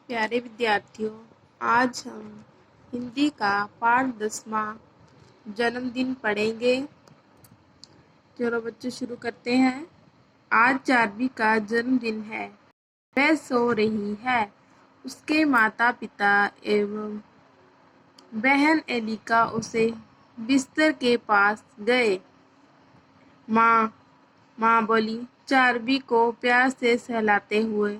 प्यारे विद्यार्थियों, आज हम हिंदी का पाठ 10वां जन्मदिन पढ़ेंगे। चलो बच्चों शुरू करते हैं। आज चारवी का जन्मदिन है। वह सो रही है। उसके माता पिता एवं बहन एलिका उसे बिस्तर के पास गए। माँ माँ बोली चारवी को प्यार से सहलाते हुए।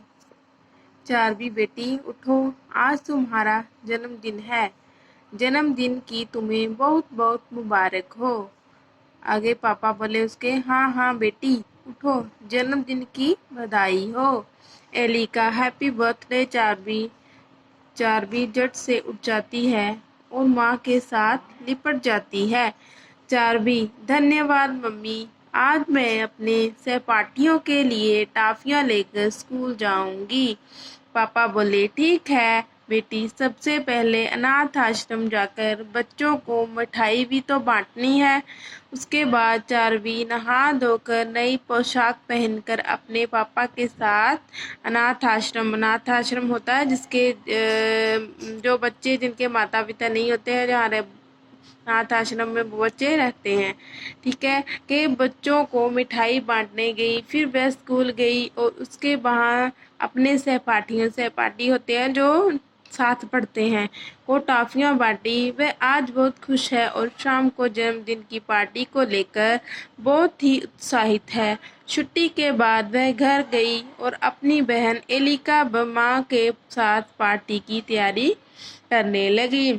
चारवी बेटी उठो, आज तुम्हारा जन्मदिन है। जन्मदिन की तुम्हें बहुत बहुत मुबारक हो। आगे पापा बोले उसके, हाँ हाँ बेटी उठो, जन्मदिन की बधाई हो। Elika happy birthday चारवी। चारवी झट से उठ जाती है और माँ के साथ लिपट जाती है। चारवी धन्यवाद मम्मी, आज मैं अपने सहपाठियों के लिए टॉफियाँ लेकर स्कूल जाऊंगी। पापा बोले ठीक है बेटी, सबसे पहले अनाथ आश्रम जाकर बच्चों को मिठाई भी तो बांटनी है। उसके बाद चारवी नहा धोकर नई पोशाक पहनकर अपने पापा के साथ अनाथ आश्रम होता है जिसके जो बच्चे जिनके माता पिता नहीं होते हैं, जहाँ अनाथ आश्रम में बच्चे रहते हैं, ठीक है, कि बच्चों को मिठाई बांटने गई। फिर वह स्कूल गई और उसके वहाँ अपने सहपाठी होते हैं जो साथ पढ़ते हैं, वो टॉफियाँ बांटी। वह आज बहुत खुश है और शाम को जन्मदिन की पार्टी को लेकर बहुत ही उत्साहित है। छुट्टी के बाद वह घर गई और अपनी बहन एलिका माँ के साथ पार्टी की तैयारी करने लगी।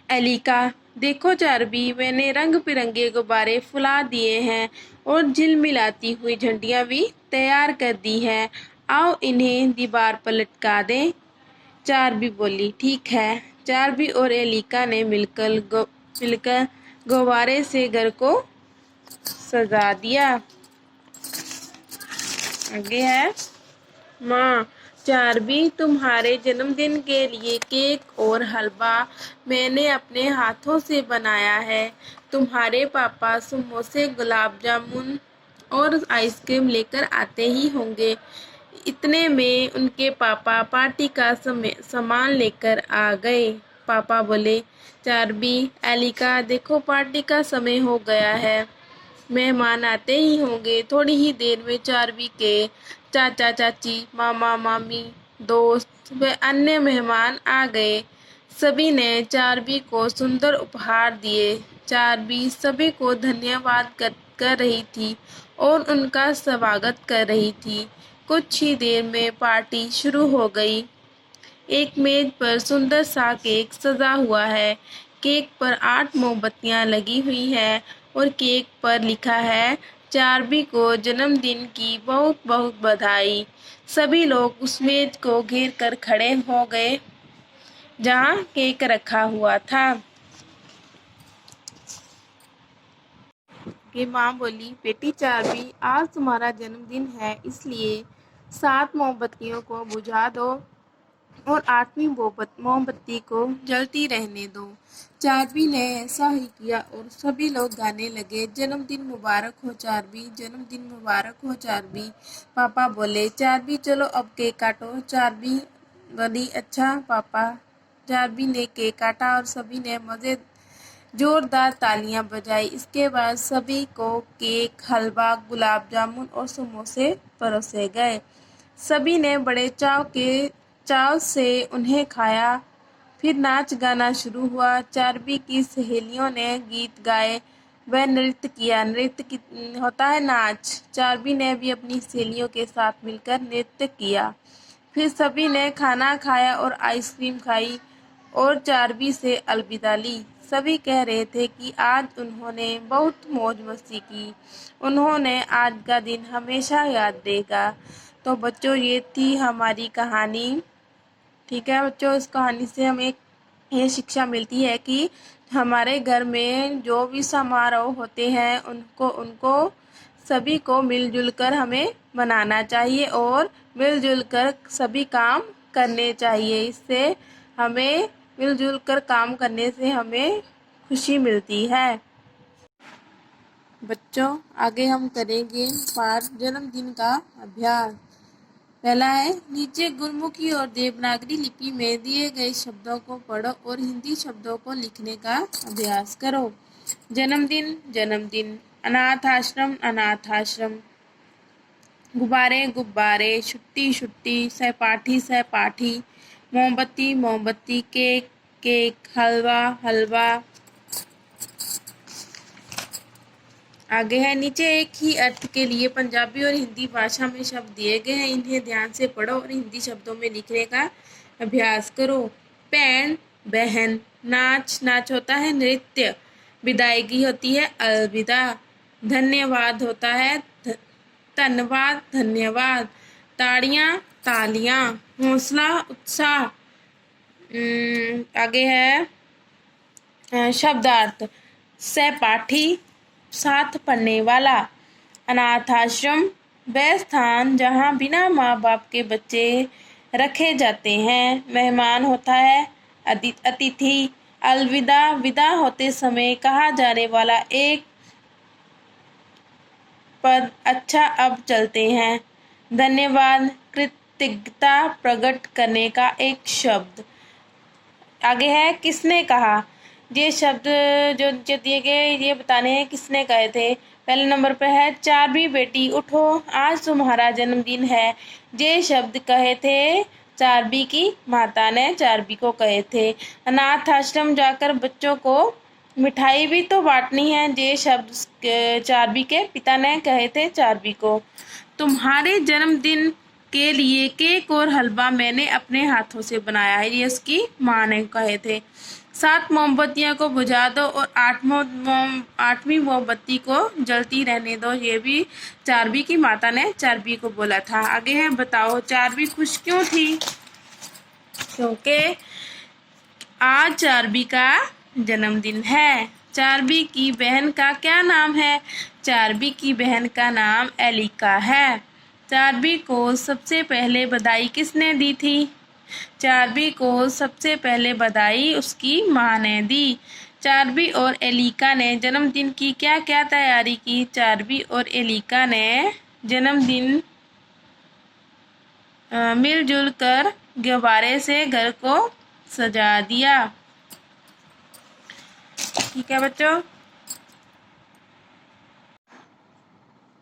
एलिका देखो चारवी, मैंने रंग बिरंगे गुब्बारे फुला दिए हैं और झिलमिलाती हुई झंडियाँ भी तैयार कर दी है। आओ इन्हें दीवार पर लटका दें। चारवी बोली ठीक है। चारवी और एलिका ने मिलकर गुब्बारे से घर को सजा दिया। आगे है, माँ चारवी तुम्हारे जन्मदिन के लिए केक और हलवा मैंने अपने हाथों से बनाया है। तुम्हारे पापा समोसे, गुलाब जामुन और आइसक्रीम लेकर आते ही होंगे। इतने में उनके पापा पार्टी का सामान लेकर आ गए। पापा बोले चारवी, एलिका देखो पार्टी का समय हो गया है, मेहमान आते ही होंगे। थोड़ी ही देर में चारवी के चाचा चाची, मामा मामी, दोस्त व अन्य मेहमान आ गए। सभी ने चारवी को सुंदर उपहार दिए। चारवी सभी को धन्यवाद कर रही थी और उनका स्वागत कर रही थी। कुछ ही देर में पार्टी शुरू हो गई। एक मेज पर सुंदर सा केक सजा हुआ है। केक पर 8 मोमबत्तियां लगी हुई है और केक पर लिखा है चारवी को जन्मदिन की बहुत बहुत बधाई। सभी लोग उस मेज को घेर कर खड़े हो गए जहाँ केक रखा हुआ था। कि माँ बोली बेटी चारवी, आज तुम्हारा जन्मदिन है, इसलिए 7 मोमबत्तियों को बुझा दो और 8वीं मोमबत्ती को जलती रहने दो। चारवी ने ऐसा ही किया और सभी लोग गाने लगे, जन्मदिन मुबारक हो चारवी, जन्मदिन मुबारक हो चारवी। पापा बोले चारवी चलो अब केक काटो। चारवी बोली अच्छा पापा। चारवी ने केक काटा और सभी ने जोरदार तालियां बजाई। इसके बाद सभी को केक, हलवा, गुलाब जामुन और समोसे परोसे गए। सभी ने बड़े चाव से उन्हें खाया। फिर नाच गाना शुरू हुआ। चारवी की सहेलियों ने गीत गाए व नृत्य किया। होता है नाच। चारवी ने भी अपनी सहेलियों के साथ मिलकर नृत्य किया। फिर सभी ने खाना खाया और आइसक्रीम खाई और चारवी से अलविदा ली। सभी कह रहे थे कि आज उन्होंने बहुत मौज मस्ती की। उन्होंने आज का दिन हमेशा याद देगा। तो बच्चों ये थी हमारी कहानी। ठीक है बच्चों, इस कहानी से हमें ये शिक्षा मिलती है कि हमारे घर में जो भी समारोह होते हैं उनको उनको सभी को मिलजुल कर हमें मनाना चाहिए और मिलजुल कर सभी काम करने चाहिए। इससे हमें मिलजुल कर काम करने से हमें खुशी मिलती है। बच्चों आगे हम करेंगे पाठ जन्मदिन का अभ्यास। पहला है, नीचे गुरमुखी और देवनागरी लिपि में दिए गए शब्दों को पढ़ो और हिंदी शब्दों को लिखने का अभ्यास करो। जन्मदिन जन्मदिन, अनाथ आश्रम अनाथ आश्रम, गुब्बारे गुब्बारे, छुट्टी छुट्टी, सहपाठी सहपाठी, मोमबत्ती मोमबत्ती, केक केक, हलवा हलवा। आगे है, नीचे एक ही अर्थ के लिए पंजाबी और हिंदी भाषा में शब्द दिए गए हैं, इन्हें ध्यान से पढ़ो और हिंदी शब्दों में लिखने का अभ्यास करो। भैन बहन, नाच नाच होता है नृत्य, विदायगी होती है अलविदा, धन्यवाद होता है धन्यवाद धन्यवाद, ताड़ियाँ तालियाँ, हौसला उत्साह। आगे है शब्दार्थ, सहपाठी साथ पढ़ने वाला, अनाथ आश्रम वह स्थान जहाँ बिना माँ बाप के बच्चे रखे जाते हैं, मेहमान होता है अतिथि, अलविदा विदा होते समय कहा जाने वाला एक पद, अच्छा अब चलते हैं, धन्यवाद कृतज्ञता प्रकट करने का एक शब्द। आगे है, किसने कहा, ये शब्द जो दिए गए ये बताने हैं किसने कहे थे। पहले नंबर पे है, चारबी बेटी उठो आज तुम्हारा जन्मदिन है, ये शब्द कहे थे चारबी की माता ने चारबी को कहे थे। अनाथ आश्रम जाकर बच्चों को मिठाई भी तो बांटनी है, ये शब्द चारबी के पिता ने कहे थे चारबी को। तुम्हारे जन्मदिन के लिए केक और हलवा मैंने अपने हाथों से बनाया है, ये उसकी माँ ने कहे थे। 7 मोमबत्तियाँ को बुझा दो और 8वीं मोमबत्ती को जलती रहने दो, ये भी चारबी की माता ने चारबी को बोला था। आगे है, बताओ चारबी खुश क्यों थी, क्योंकि आज चारबी का जन्मदिन है। चारबी की बहन का क्या नाम है, चारबी की बहन का नाम एलिका है। चारबी को सबसे पहले बधाई किसने दी थी, चारबी को सबसे पहले बधाई उसकी माँ ने दी। चारबी और एलिका ने जन्मदिन की क्या क्या तैयारी की, चारबी और एलिका ने जन्मदिन मिलजुल कर गुब्बारे से घर को सजा दिया। ठीक है बच्चों,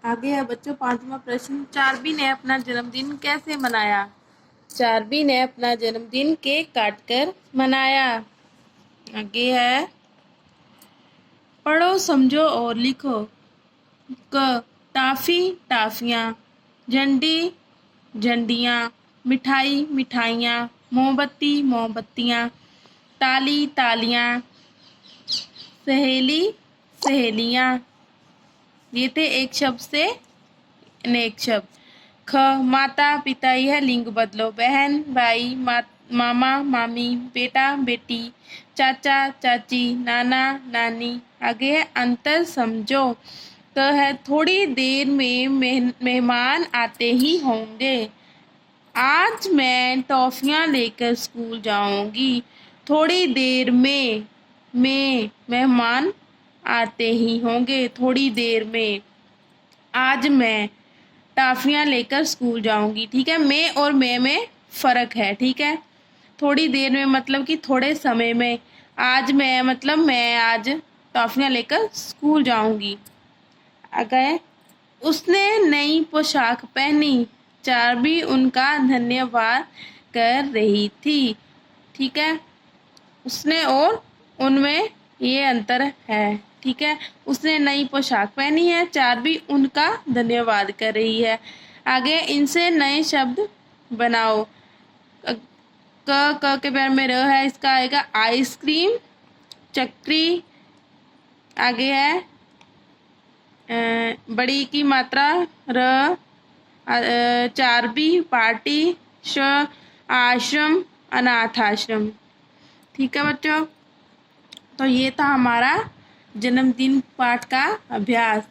आगे है बच्चों 5वां प्रश्न, चारबी ने अपना जन्मदिन कैसे मनाया। चारबी ने अपना जन्मदिन केक काटकर मनाया। आगे है, पढ़ो समझो और लिखो। क, टाफी टाफियाँ, झंडी झंडियाँ, मिठाई मिठाइयाँ, मोमबत्ती मोमबत्तियाँ, ताली तालियाँ, सहेली सहेलियाँ। ये थे एक शब्द से अनेक शब्द। ख, माता पिता, यह लिंग बदलो, बहन भाई, मामा मामी, बेटा बेटी, चाचा चाची, नाना नानी। आगे है, अंतर समझो। क है, थोड़ी देर में मेहमान आते ही होंगे, आज मैं टॉफियाँ लेकर स्कूल जाऊंगी। थोड़ी देर में मेहमान आते ही होंगे, थोड़ी देर में, आज मैं टॉफियाँ लेकर स्कूल जाऊंगी। ठीक है, मैं और में फ़र्क है। ठीक है, थोड़ी देर में मतलब कि थोड़े समय में, आज मैं मतलब मैं आज टॉफियाँ लेकर स्कूल जाऊंगी। अगर उसने नई पोशाक पहनी, चारबी उनका धन्यवाद कर रही थी। ठीक है, उसने और उनमें ये अंतर है। ठीक है, उसने नई पोशाक पहनी है, चारबी उनका धन्यवाद कर रही है। आगे, इनसे नए शब्द बनाओ। क के पैर में र है, इसका आएगा आइसक्रीम, चक्री। आगे है बड़ी की मात्रा र, चारबी, पार्टी, श, आश्रम, अनाथ आश्रम। ठीक है बच्चों, तो ये था हमारा जन्मदिन पाठ का अभ्यास।